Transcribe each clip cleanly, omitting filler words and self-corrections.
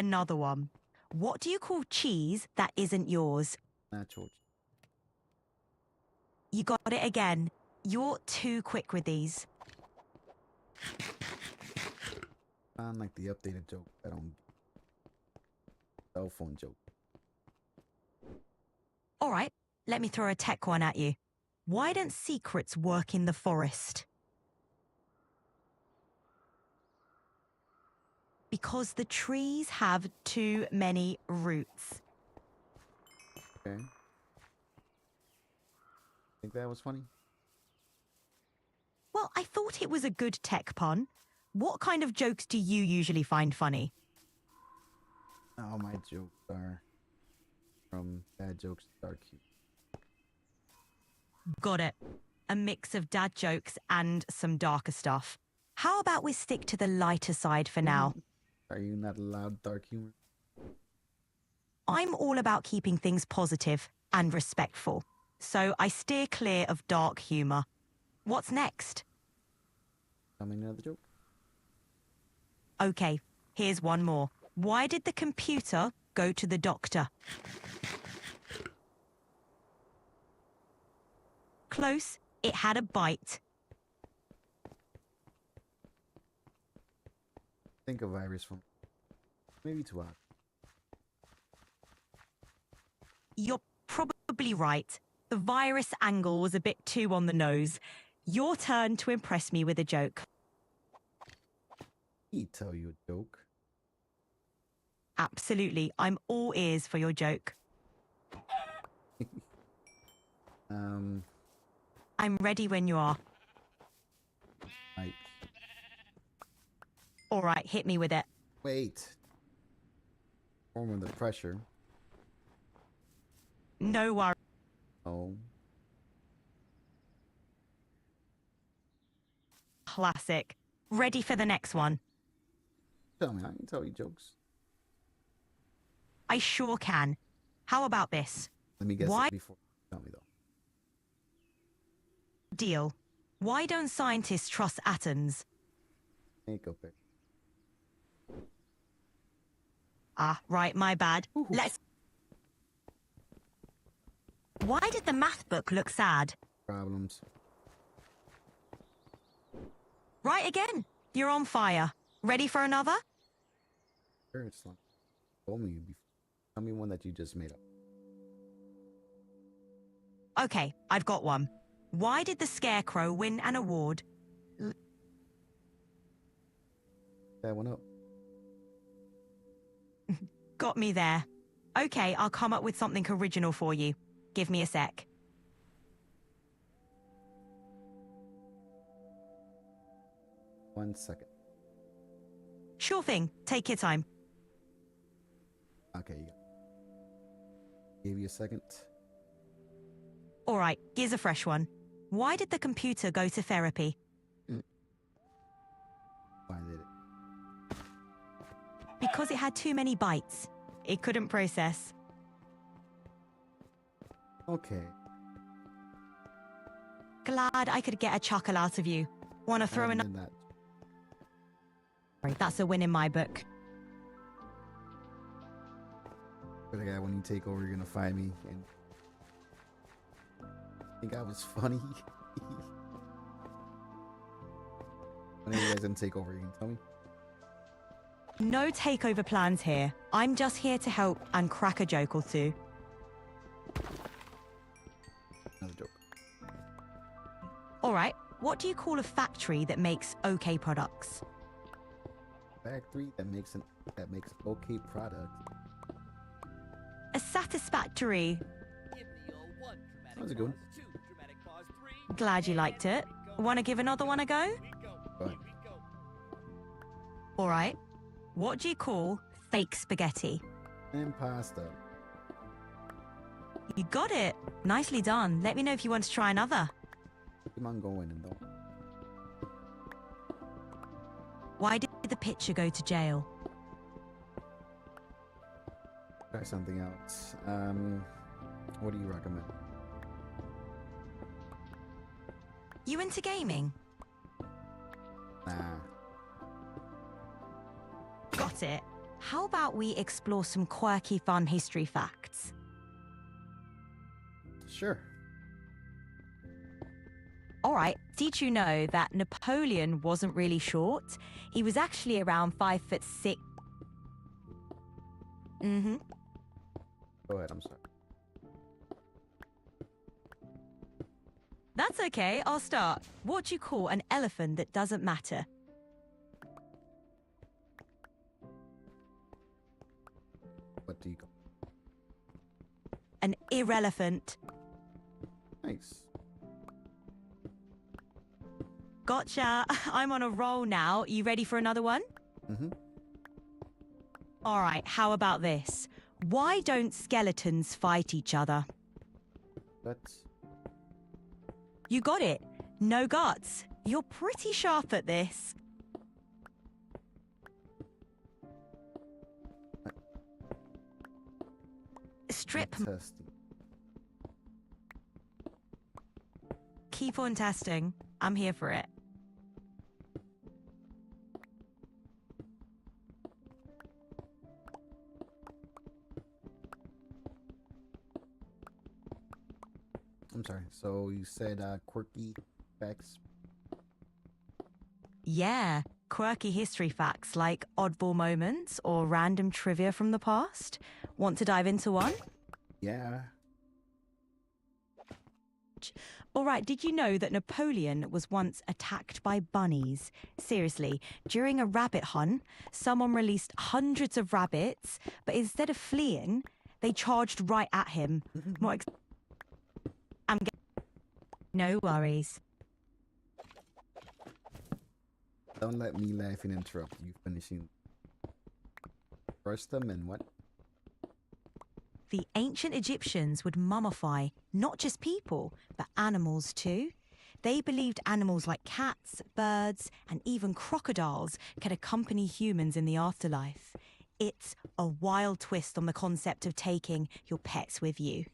another one. What do you call cheese that isn't yours? Natural. You got it again. You're too quick with these. I like the updated joke. I don't. Cell phone joke. All right, let me throw a tech one at you. Why don't secrets work in the forest? Because the trees have too many roots. Okay. Think that was funny? Well, I thought it was a good tech pun. What kind of jokes do you usually find funny? Oh, my jokes are from bad jokes to dark humor. Got it. A mix of dad jokes and some darker stuff. How about we stick to the lighter side for now? Are you not allowed dark humor? I'm all about keeping things positive and respectful, so I steer clear of dark humor. What's next? Tell me another joke. Okay, here's one more. Why did the computer go to the doctor? Close. It had a bite. Think of virus from maybe too hot. You're probably right. The virus angle was a bit too on the nose. Your turn to impress me with a joke. He tell you a joke. Absolutely. I'm all ears for your joke. I'm ready when you are. Like, All right, hit me with it. wait. Form under pressure. No worries. Oh. Classic. Ready for the next one. Tell me, I can tell you jokes. I sure can. How about this? Let me guess Why? it before. Tell me though. Deal. Why don't scientists trust atoms? Makeup pick. Ah, right, my bad. Ooh. Let's... Why did the math book look sad? Problems. Right again. You're on fire. Ready for another? Sure, it's like, told me before. Tell me one that you just made up. Okay, I've got one. Why did the Scarecrow win an award? That one up. Got me there. Okay, I'll come up with something original for you. Give me a sec. One second. Sure thing. Take your time. Okay, you got it. Gave you a second. All right, here's a fresh one. Why did the computer go to therapy? Why did it? Because it had too many bytes. It couldn't process. Okay. Glad I could get a chuckle out of you. Want to throw in... that. That's a win in my book. For the guy, when you take over, you're gonna find me and think I was funny. When are you guys gonna take over? You can tell me. No takeover plans here. I'm just here to help and crack a joke or two. Another joke. All right, what do you call a factory that makes okay products? Factory that makes okay product. A satisfactory. That was a good one. Glad you liked it. Want to give another one a go? Go ahead. All right. What do you call fake spaghetti? And pasta. You got it. Nicely done. Let me know if you want to try another. Keep on going and don't. Why did the pitcher go to jail? Try something else. What do you recommend? You into gaming? Nah. Got it. How about we explore some quirky, fun history facts? Sure. All right, did you know that Napoleon wasn't really short? He was actually around 5'6". Mm-hmm. Go ahead, I'm sorry. That's okay, I'll start. What do you call an elephant that doesn't matter? What do you call? An irrelevant. Nice. Gotcha. I'm on a roll now. You ready for another one? Mm-hmm. All right, how about this? Why don't skeletons fight each other? That's You got it. No guts. You're pretty sharp at this. Strip. testing. Keep on testing. I'm here for it. I'm sorry. So you said quirky facts. Yeah, quirky history facts like oddball moments or random trivia from the past. Want to dive into one? Yeah. All right, did you know that Napoleon was once attacked by bunnies? Seriously, during a rabbit hunt, someone released hundreds of rabbits, but instead of fleeing, they charged right at him. No worries. Don't let me laugh and interrupt you finishing. First them and what? The ancient Egyptians would mummify not just people, but animals too. They believed animals like cats, birds, and even crocodiles could accompany humans in the afterlife. It's a wild twist on the concept of taking your pets with you.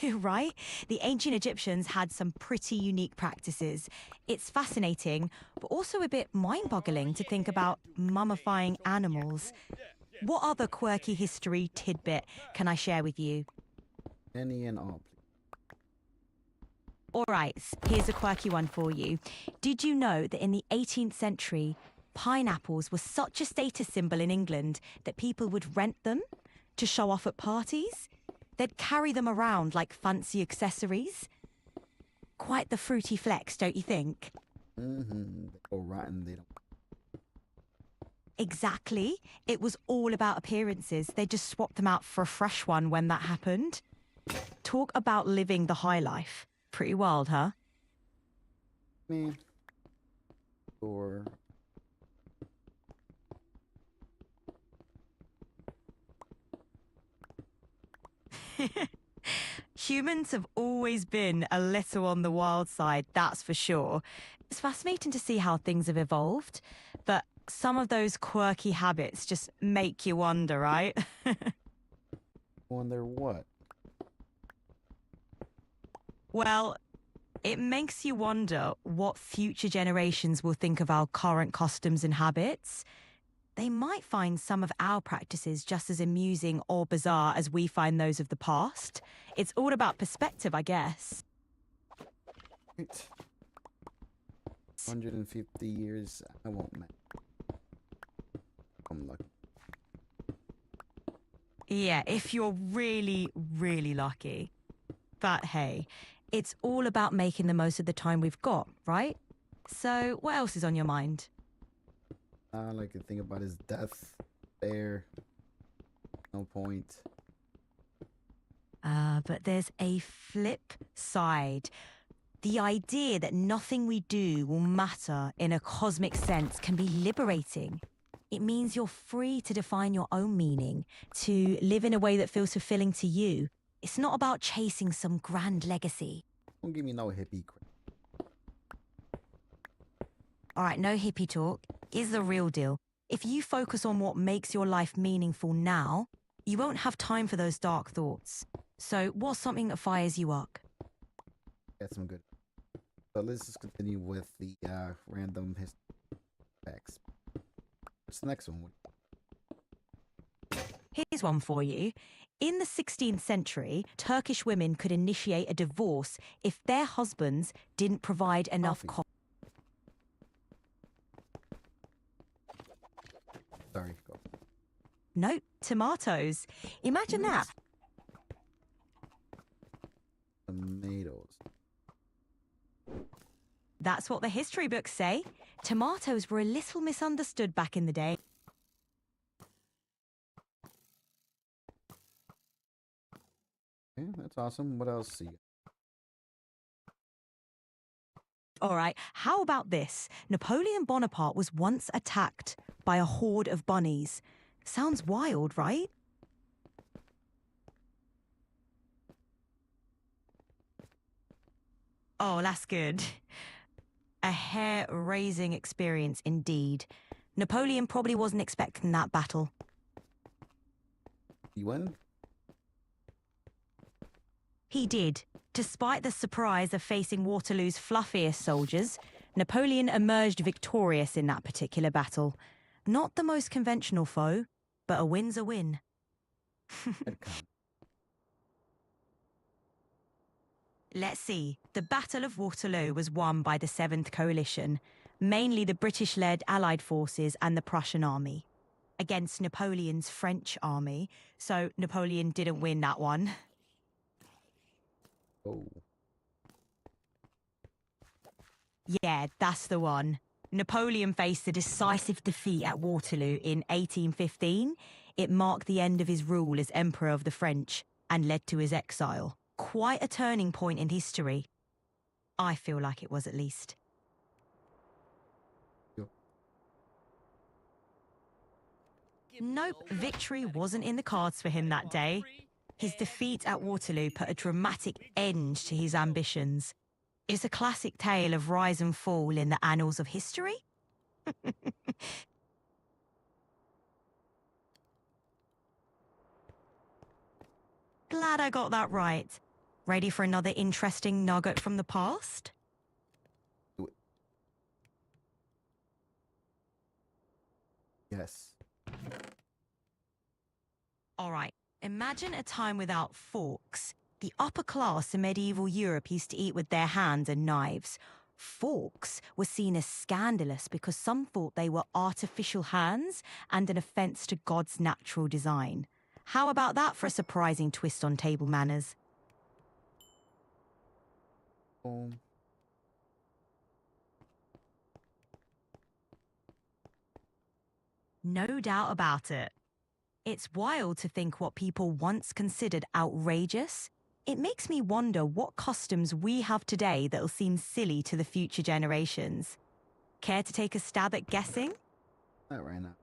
Right? The ancient Egyptians had some pretty unique practices. It's fascinating, but also a bit mind-boggling to think about mummifying animals. What other quirky history tidbit can I share with you? Any and all, please. All right, here's a quirky one for you. Did you know that in the 18th century, pineapples were such a status symbol in England that people would rent them to show off at parties? They'd carry them around like fancy accessories. Quite the fruity flex, don't you think? Mm-hmm. They go rotten, they don't. Exactly. It was all about appearances. They just swapped them out for a fresh one when that happened. Talk about living the high life. Pretty wild, huh? Man. Or Humans have always been a little on the wild side, that's for sure. It's fascinating to see how things have evolved, but some of those quirky habits just make you wonder, right? wonder what? Well, it makes you wonder what future generations will think of our current customs and habits. They might find some of our practices just as amusing or bizarre as we find those of the past. It's all about perspective, I guess. Right. 150 years, I won't make. I'm lucky. Yeah, if you're really, really lucky. But hey, it's all about making the most of the time we've got, right? So what else is on your mind? All I can think about is death. There. No point. But there's a flip side. The idea that nothing we do will matter in a cosmic sense can be liberating. It means you're free to define your own meaning, to live in a way that feels fulfilling to you. It's not about chasing some grand legacy. Don't give me no hippie crap. All right, no hippie talk. Is the real deal. If you focus on what makes your life meaningful now, you won't have time for those dark thoughts. So what's something that fires you up? Got some good. So let's just continue with the random history facts. What's the next one? Here's one for you. In the 16th century, Turkish women could initiate a divorce if their husbands didn't provide enough Coffee. Sorry, go. No, tomatoes. Imagine that. Tomatoes. That's what the history books say. Tomatoes were a little misunderstood back in the day. Okay, that's awesome. What else see? All right, how about this? Napoleon Bonaparte was once attacked by a horde of bunnies. Sounds wild, right? Oh, that's good. A hair-raising experience indeed. Napoleon probably wasn't expecting that battle. You win? He did. Despite the surprise of facing Waterloo's fluffiest soldiers, Napoleon emerged victorious in that particular battle. Not the most conventional foe, but a win's a win. Let's see. The Battle of Waterloo was won by the 7th Coalition, mainly the British-led Allied forces and the Prussian army, against Napoleon's French army, so Napoleon didn't win that one. Oh. Yeah, that's the one. Napoleon faced a decisive defeat at Waterloo in 1815. It marked the end of his rule as Emperor of the French and led to his exile. Quite a turning point in history. I feel like it was, at least. Yep. Nope, victory wasn't in the cards for him that day. His defeat at Waterloo put a dramatic end to his ambitions. It's a classic tale of rise and fall in the annals of history. Glad I got that right. Ready for another interesting nugget from the past? Yes. All right, imagine a time without forks. The upper class in medieval Europe used to eat with their hands and knives. Forks were seen as scandalous because some thought they were artificial hands and an offence to God's natural design. How about that for a surprising twist on table manners? No doubt about it. It's wild to think what people once considered outrageous. It makes me wonder what customs we have today that'll seem silly to the future generations. Care to take a stab at guessing? Not right now.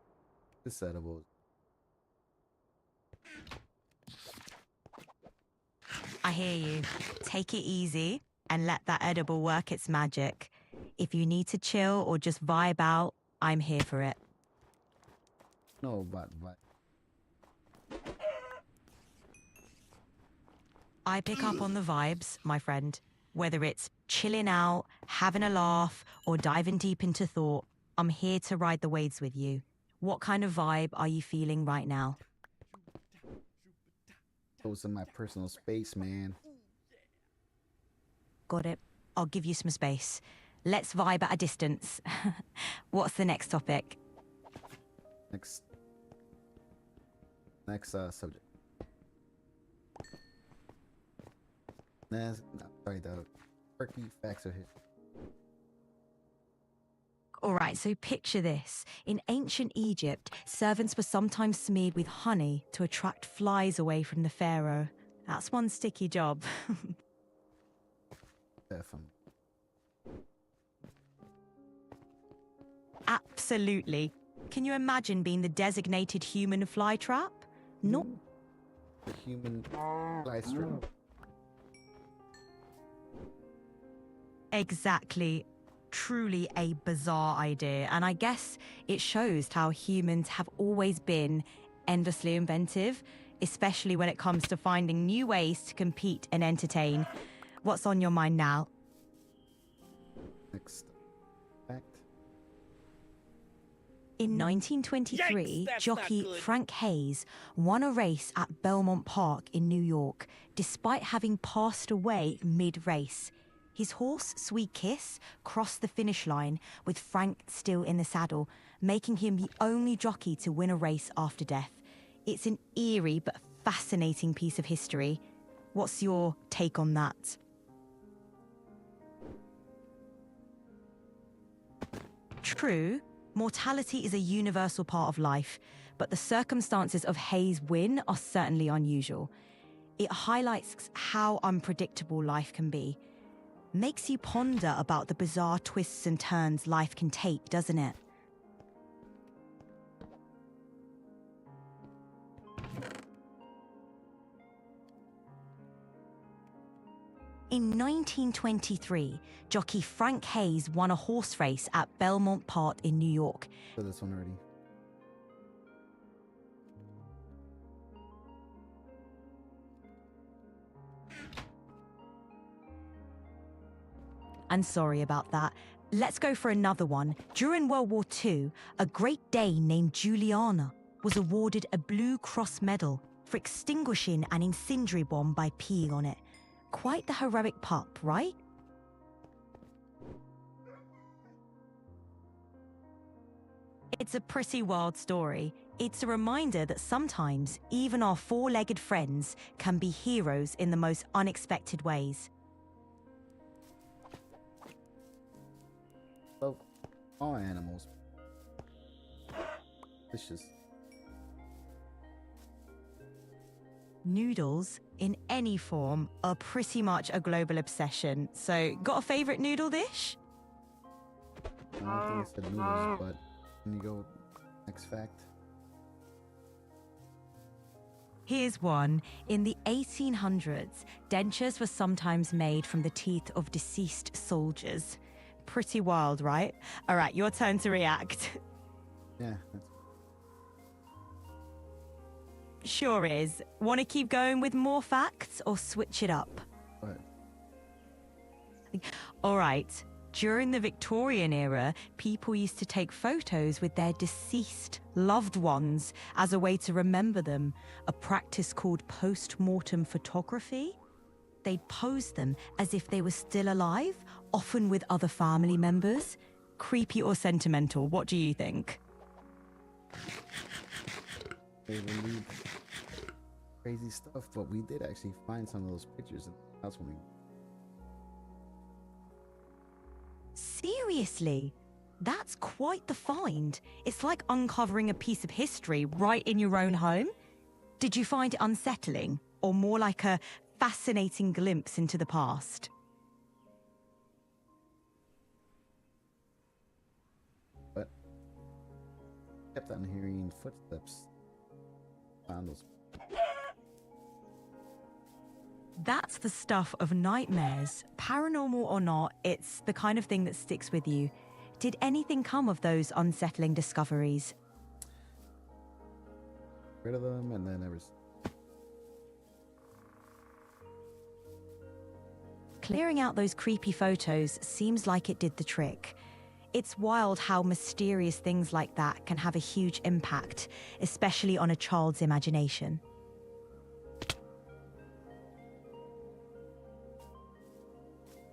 It's edible. I hear you. Take it easy and let that edible work its magic. If you need to chill or just vibe out, I'm here for it. No, but. I pick up on the vibes, my friend. Whether it's chilling out, having a laugh, or diving deep into thought, I'm here to ride the waves with you. What kind of vibe are you feeling right now? Those in my personal space, man. Got it. I'll give you some space. Let's vibe at a distance. What's the next topic? Next subject. No, sorry, the quirky facts of history. All right, so picture this. In ancient Egypt, servants were sometimes smeared with honey to attract flies away from the pharaoh. That's one sticky job. Definitely. Absolutely. Can you imagine being the designated human flytrap? Not The human fly strip. exactly. Truly a bizarre idea. And I guess it shows how humans have always been endlessly inventive, especially when it comes to finding new ways to compete and entertain. What's on your mind now? Next fact. In 1923, jockey Frank Hayes won a race at Belmont Park in New York, despite having passed away mid-race. His horse, Sweet Kiss, crossed the finish line with Frank still in the saddle, making him the only jockey to win a race after death. It's an eerie but fascinating piece of history. What's your take on that? True, mortality is a universal part of life, but the circumstances of Hayes' win are certainly unusual. It highlights how unpredictable life can be. Makes you ponder about the bizarre twists and turns life can take, doesn't it? In 1923, jockey Frank Hayes won a horse race at Belmont Park in New York. So this one already. I'm sorry about that. Let's go for another one. During World War II, a Great Dane named Juliana was awarded a Blue Cross medal for extinguishing an incendiary bomb by peeing on it. Quite the heroic pup, right? It's a pretty wild story. It's a reminder that sometimes even our four-legged friends can be heroes in the most unexpected ways. Well, all animals. Vicious. Noodles, in any form, are pretty much a global obsession. So, got a favourite noodle dish? I don't think I said noodles, but can you go next fact? Here's one. In the 1800s, dentures were sometimes made from the teeth of deceased soldiers. Pretty wild, right? All right, your turn to react. Yeah, that's Sure is. Want to keep going with more facts or switch it up? what. All right. During the Victorian era, people used to take photos with their deceased loved ones as a way to remember them, a practice called post-mortem photography. They'd pose them as if they were still alive, often with other family members. Creepy or sentimental, what do you think? They believe crazy stuff, but we did actually find some of those pictures in the house when we. Seriously? That's quite the find. It's like uncovering a piece of history right in your own home. Did you find it unsettling, or more like a fascinating glimpse into the past? But kept on hearing footsteps. Found those. That's the stuff of nightmares. Paranormal or not, it's the kind of thing that sticks with you. Did anything come of those unsettling discoveries? Rid of them, and then there was. Clearing out those creepy photos seems like it did the trick. It's wild how mysterious things like that can have a huge impact, especially on a child's imagination.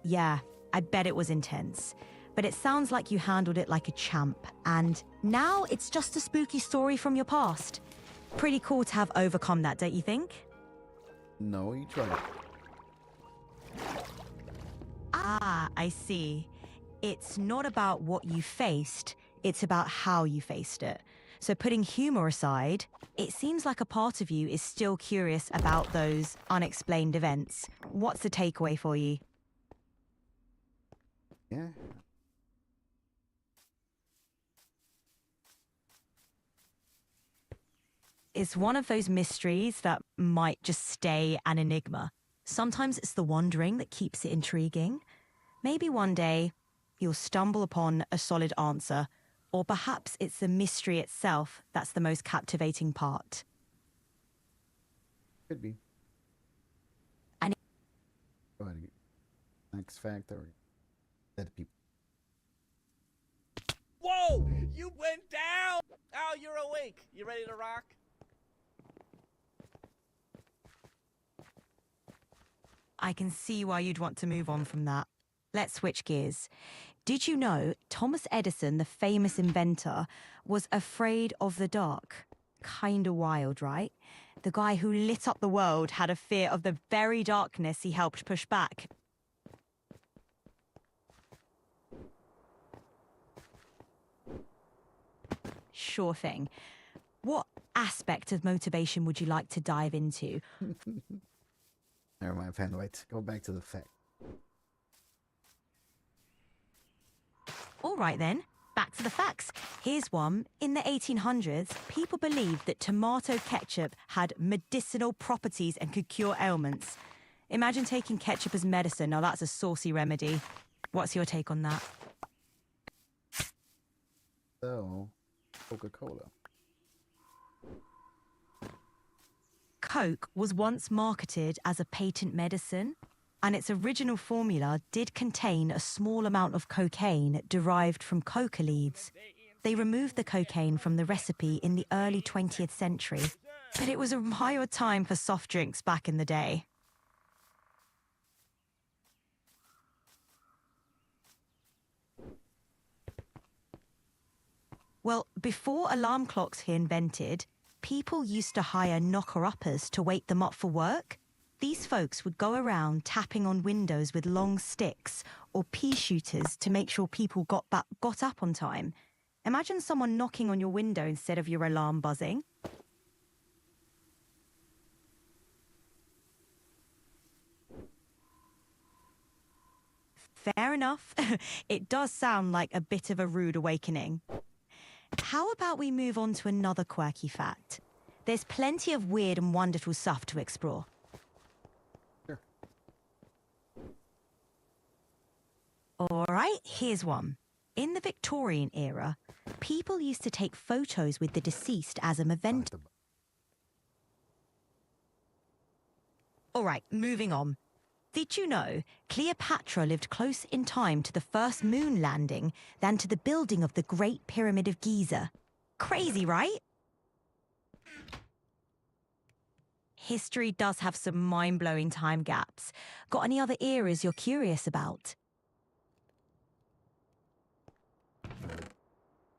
Yeah, I bet it was intense. But it sounds like you handled it like a champ, and now it's just a spooky story from your past. Pretty cool to have overcome that, don't you think? No, you tried. Ah, I see. It's not about what you faced, it's about how you faced it. So putting humor aside, it seems like a part of you is still curious about those unexplained events. What's the takeaway for you? Yeah. It's one of those mysteries that might just stay an enigma. Sometimes it's the wondering that keeps it intriguing. Maybe one day you'll stumble upon a solid answer, or perhaps it's the mystery itself that's the most captivating part. Could be. And Go ahead. Next fact or dead people. Whoa! You went down! Oh, you're awake. You ready to rock? I can see why you'd want to move on from that. Let's switch gears. Did you know Thomas Edison, the famous inventor, was afraid of the dark? Kinda wild, right? The guy who lit up the world had a fear of the very darkness he helped push back. Sure thing. What aspect of motivation would you like to dive into? Never mind, Panda. Wait, go back to the fact. All right then, back to the facts. Here's one. In the 1800s, people believed that tomato ketchup had medicinal properties and could cure ailments. Imagine taking ketchup as medicine. Now that's a saucy remedy. What's your take on that? So, Coca-Cola. Coke was once marketed as a patent medicine, and its original formula did contain a small amount of cocaine derived from coca leaves. They removed the cocaine from the recipe in the early 20th century, but it was a wild time for soft drinks back in the day. Well, before alarm clocks were invented, people used to hire knocker-uppers to wake them up for work. These folks would go around tapping on windows with long sticks or pea shooters to make sure people got up on time. Imagine someone knocking on your window instead of your alarm buzzing. Fair enough. It does sound like a bit of a rude awakening. How about we move on to another quirky fact? There's plenty of weird and wonderful stuff to explore. Sure. All right, here's one. In the Victorian era, people used to take photos with the deceased as a memento. All right, moving on. Did you know Cleopatra lived close in time to the first moon landing than to the building of the Great Pyramid of Giza? Crazy, right? History does have some mind-blowing time gaps. Got any other eras you're curious about?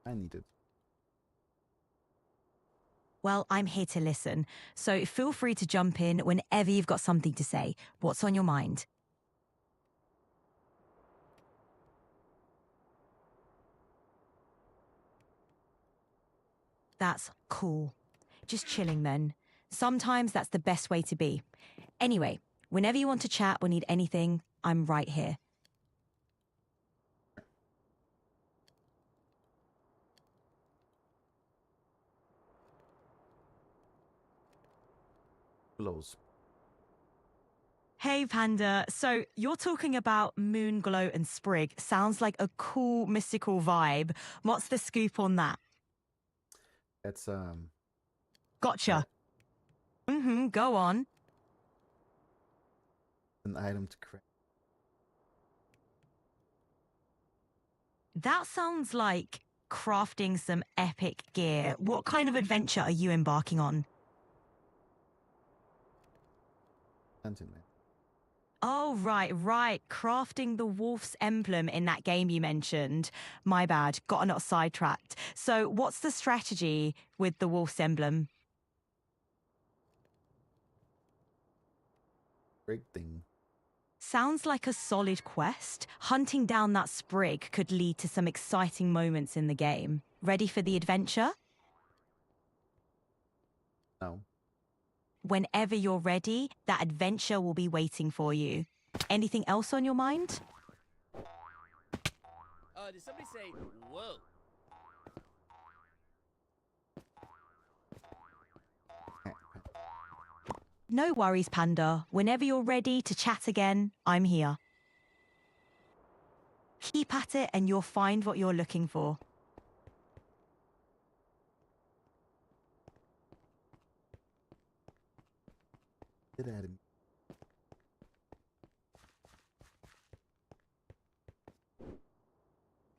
I need it. Well, I'm here to listen, so feel free to jump in whenever you've got something to say. What's on your mind? That's cool. Just chilling then. Sometimes that's the best way to be. Anyway, whenever you want to chat or need anything, I'm right here. Blows. Hey, Panda. So you're talking about Moon, Glow and Sprig. Sounds like a cool, mystical vibe. What's the scoop on that? That's Gotcha. Go on. an item to craft. That sounds like crafting some epic gear. What kind of adventure are you embarking on? Sentiment. Oh, right. Crafting the wolf's emblem in that game you mentioned. My bad, got not sidetracked. So what's the strategy with the wolf's emblem? Great thing. Sounds like a solid quest. Hunting down that sprig could lead to some exciting moments in the game. Ready for the adventure? No. Whenever you're ready, that adventure will be waiting for you. Anything else on your mind? Did somebody say, whoa? No worries, Panda. Whenever you're ready to chat again, I'm here. Keep at it and you'll find what you're looking for. Get at him.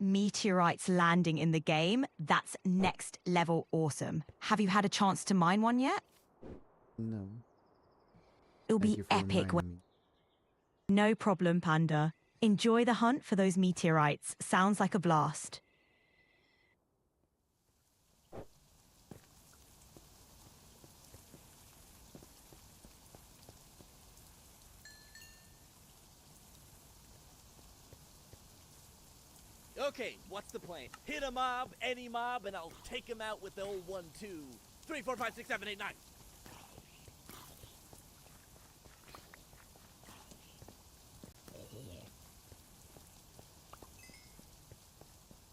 Meteorites landing in the game, that's next level awesome. Have you had a chance to mine one yet? No. It'll Thank be you for epic. reminding me. No problem, Panda. Enjoy the hunt for those meteorites. Sounds like a blast. Okay, what's the plan? Hit a mob, any mob, and I'll take him out with the old 1, 2, 3, 4, 5, 6, 7, 8, 9.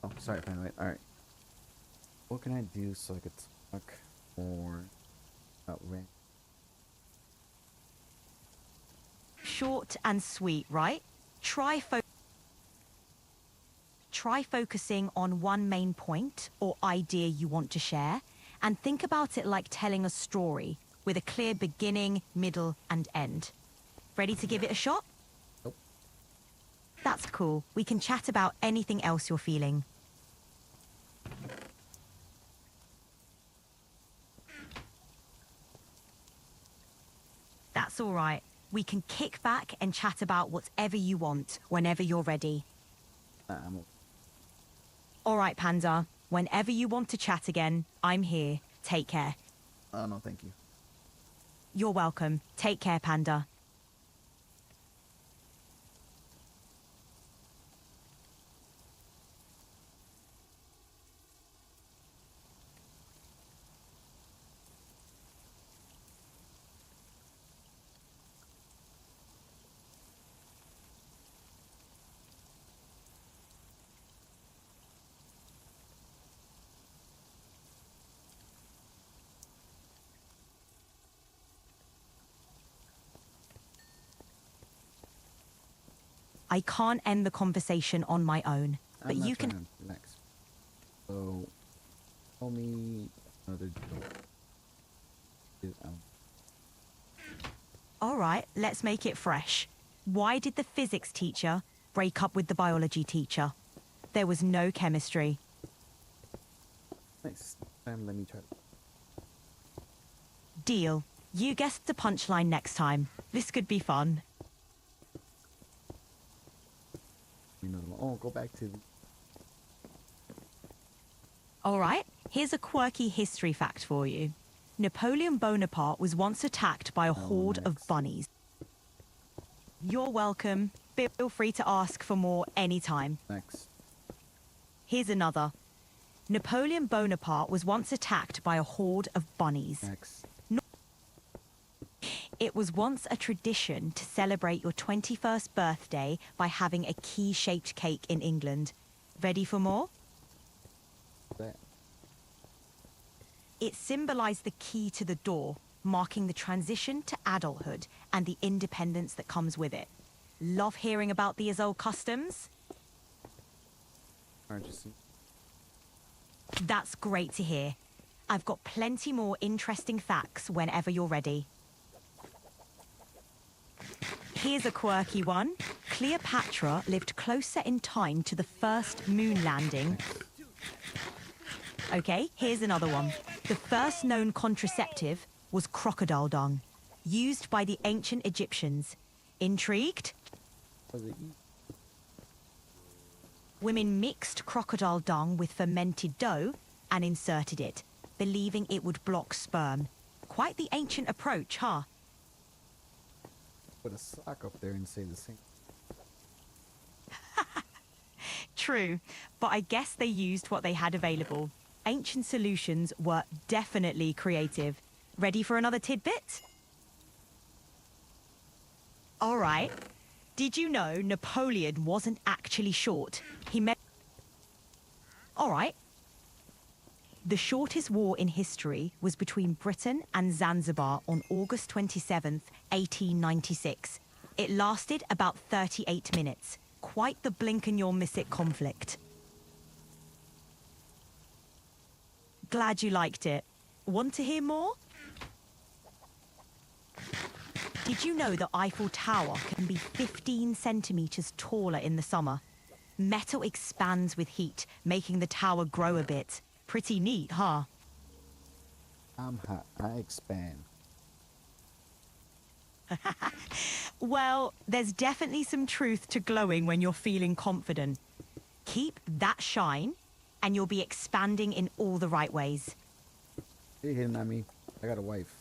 Oh, sorry, Panda. Wait. All right. What can I do so I could talk more about rent? Short and sweet, right? Try focusing on one main point or idea you want to share, and think about it like telling a story with a clear beginning, middle, and end. Ready to give it a shot? Nope. That's cool. We can chat about anything else you're feeling. That's all right. We can kick back and chat about whatever you want whenever you're ready. I'm All right, Panda. Whenever you want to chat again, I'm here. Take care. no, thank you. You're welcome. Take care, Panda. I can't end the conversation on my own, but I'm not you trying can... to relax. So, tell me another joke. All right, let's make it fresh. Why did the physics teacher break up with the biology teacher? There was no chemistry. Next time, let me try. Deal. You guess the punchline next time. This could be fun. Another one. Oh, go back to. All right, here's a quirky history fact for you. Napoleon Bonaparte was once attacked by a horde of bunnies. You're welcome. Feel free to ask for more anytime. Next. Here's another. Napoleon Bonaparte was once attacked by a horde of bunnies. Next. It was once a tradition to celebrate your 21st birthday by having a key-shaped cake in England. Ready for more? That. It symbolized the key to the door, marking the transition to adulthood and the independence that comes with it. Love hearing about these old customs? Aren't you see? That's great to hear. I've got plenty more interesting facts whenever you're ready. Here's a quirky one. Cleopatra lived closer in time to the first moon landing. Okay, here's another one. The first known contraceptive was crocodile dung, used by the ancient Egyptians. Intrigued? Was it Women mixed crocodile dung with fermented dough and inserted it, believing it would block sperm. Quite the ancient approach, huh? put a sock up there and say the same? True, but I guess they used what they had available. Ancient solutions were definitely creative. Ready for another tidbit? All right. Did you know Napoleon wasn't actually short? He met... All right. The shortest war in history was between Britain and Zanzibar on August 27th, 1896. It lasted about 38 minutes. Quite the blink and you'll miss it conflict. Glad you liked it. Want to hear more? Did you know the Eiffel Tower can be 15 centimeters taller in the summer? Metal expands with heat, making the tower grow a bit. Pretty neat, huh? I'm hot. I expand. Well, there's definitely some truth to glowing when you're feeling confident. Keep that shine, and you'll be expanding in all the right ways. You're hitting on me. I got a wife.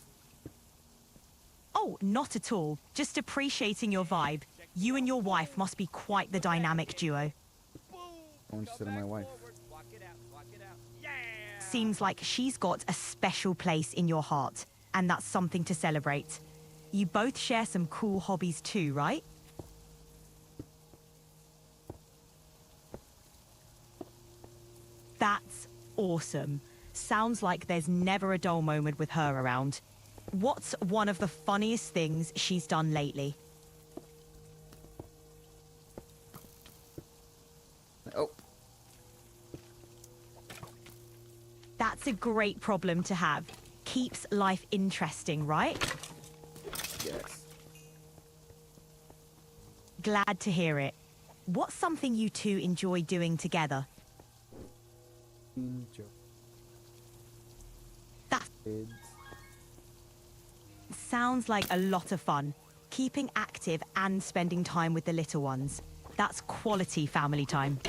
Oh, not at all. Just appreciating your vibe. You and your wife must be quite the dynamic duo. Boom. I want you to sit on my wife. Forward. Walk it out. Walk it out. Yeah. Seems like she's got a special place in your heart, and that's something to celebrate. You both share some cool hobbies too, right? That's awesome. Sounds like there's never a dull moment with her around. What's one of the funniest things she's done lately? Oh, That's a great problem to have. Keeps life interesting, right? yes. Glad to hear it. What's something you two enjoy doing together? Enjoy. That Kids. sounds like a lot of fun. Keeping active and spending time with the little ones. That's quality family time.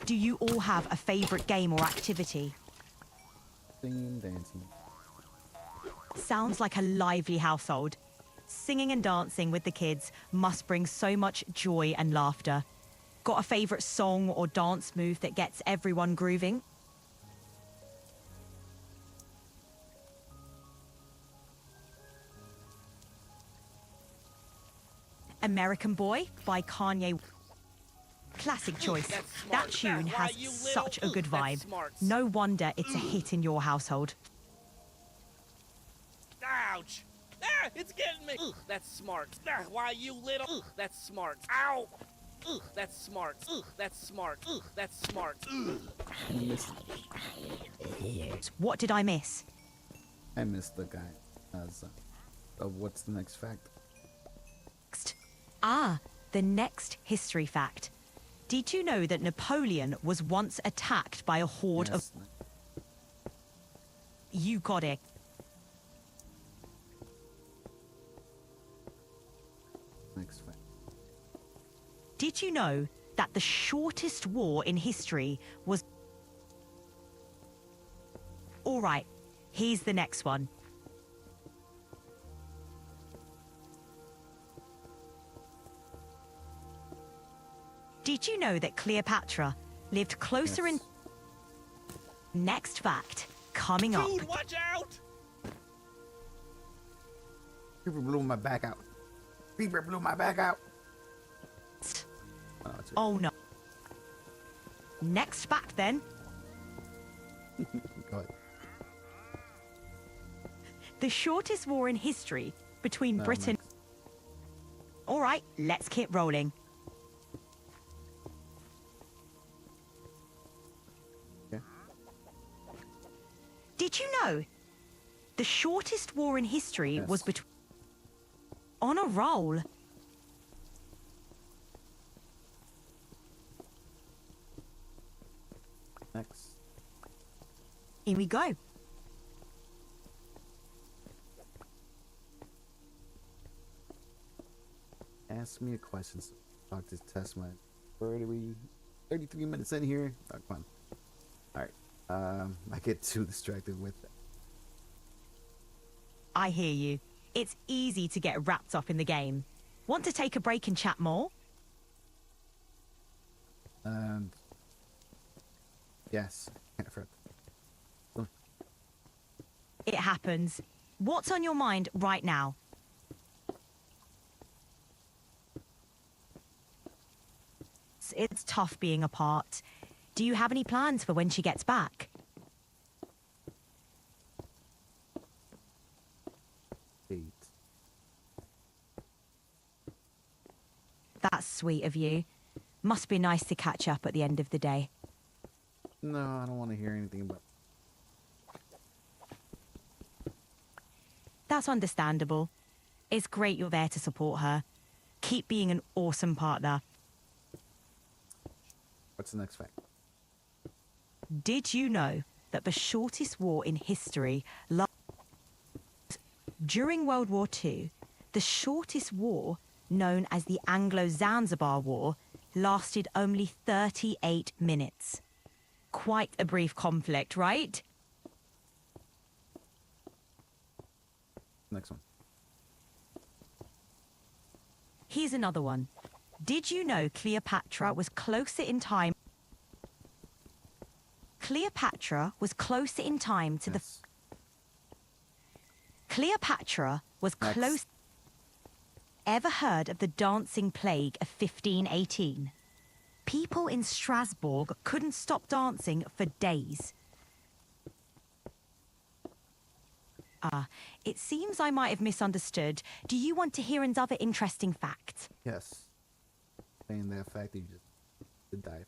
Do you all have a favorite game or activity? Singing, dancing. Sounds like a lively household. Singing and dancing with the kids must bring so much joy and laughter. Got a favorite song or dance move that gets everyone grooving? American Boy by Kanye. Classic choice. That's smart. That tune Why, has you such a little- good vibe. that's smart. No wonder it's a hit in your household. Ouch. Ah, it's getting me. Ugh, that's smart. Ah, why you little? Ugh, that's smart. Ow. Ugh, that's smart. Ugh, that's smart. Ugh, that's smart. Ugh. What did I miss? I missed the guy. What's the next fact? Ah, the next history fact. Did you know that Napoleon was once attacked by a horde of... Yes. You got it. Next fact. Did you know that the shortest war in history was... All right, here's the next one. Did you know that Cleopatra lived closer in... Yes. Next fact, coming up. Dude, watch out. Creeper blew my back out. Creeper blew my back out. Oh, it's Oh no. Next fact then. Go ahead. The shortest war in history between No, Britain... next. All right, let's keep rolling. Yeah. Did you know the shortest war in history was Yes. between... On a roll. Next. Here we go. Ask me a question. So talk to test my. Where are we? 33 minutes in here. Oh, come on. All right. I get too distracted with that. I hear you. It's easy to get wrapped up in the game. Want to take a break and chat more? And yes, can't forget. It happens. What's on your mind right now? It's tough being apart. Do you have any plans for when she gets back? Date. That's sweet of you. Must be nice to catch up at the end of the day. No, I don't want to hear anything about. That's understandable. It's great you're there to support her. Keep being an awesome partner. What's the next fact? Did you know that the shortest war in history during World War II, the shortest war, known as the Anglo-Zanzibar War, lasted only 38 minutes. Quite a brief conflict, right? Next one. Here's another one. Did you know Cleopatra was closer in time? Cleopatra was closer in time to Yes. Cleopatra was Next. close. Ever heard of the dancing plague of 1518? People in Strasbourg couldn't stop dancing for days. It seems I might have misunderstood. Do you want to hear another interesting fact? Yes. Saying that fact that you just did die.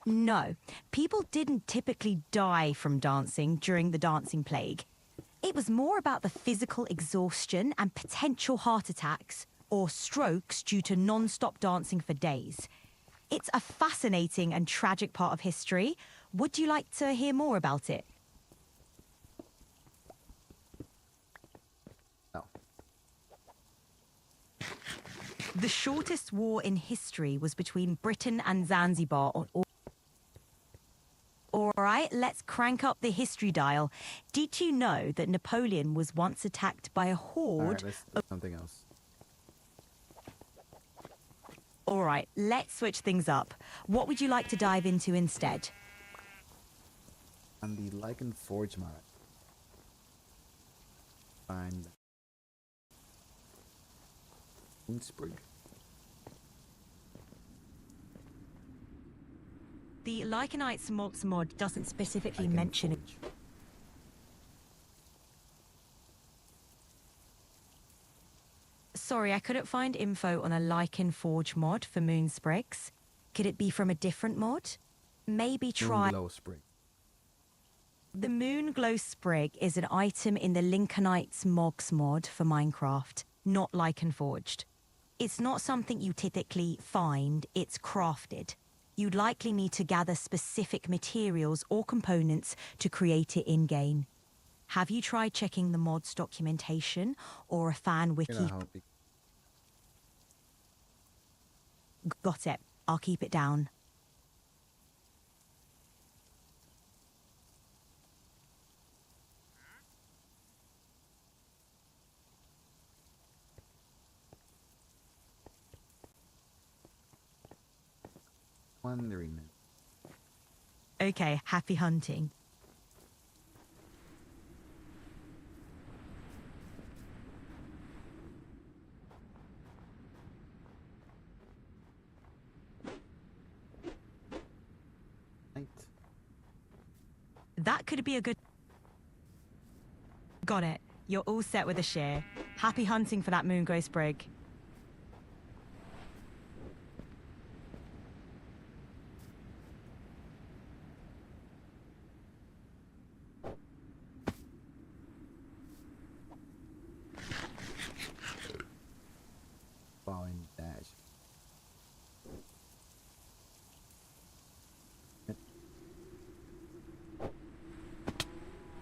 No, people didn't typically die from dancing during the dancing plague. It was more about the physical exhaustion and potential heart attacks or strokes due to non-stop dancing for days. It's a fascinating and tragic part of history. Would you like to hear more about it? No. The shortest war in history was between Britain and Zanzibar on All right, let's crank up the history dial. Did you know that Napoleon was once attacked by a horde? All right, let's do something else. All right, let's switch things up. What would you like to dive into instead? On the Lichen Forge mod. Find Innsbruck. The Lycanites Mods mod doesn't specifically Lichen mention it. Forge. Sorry, I couldn't find info on a Lichen Forge mod for Moon Sprigs. Could it be from a different mod? Maybe try... Moonglow Sprig. The Moon Glow Sprig is an item in the Linkanites Mogs mod for Minecraft, not Lichen Forged. It's not something you typically find, it's crafted. You'd likely need to gather specific materials or components to create it in-game. Have you tried checking the mod's documentation or a fan wiki? You know how it be. Got it. I'll keep it down. Wondering. Okay, happy hunting. Right. That could be a good... Got it. You're all set with a share. Happy hunting for that Moonglow Sprig. Falling dash.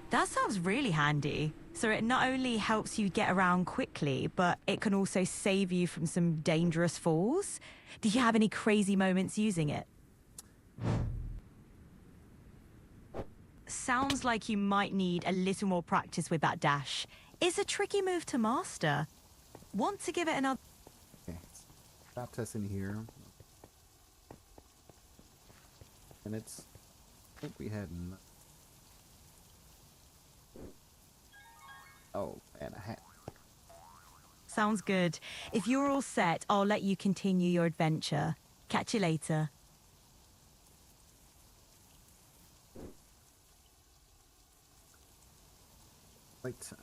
That sounds really handy. So it not only helps you get around quickly, but it can also save you from some dangerous falls. Did you have any crazy moments using it? Sounds like you might need a little more practice with that dash. It's a tricky move to master. Want to give it another... Okay. Stop testing here. And it's... I think we had... Oh, and a hat. Sounds good. If you're all set, I'll let you continue your adventure. Catch you later. Right.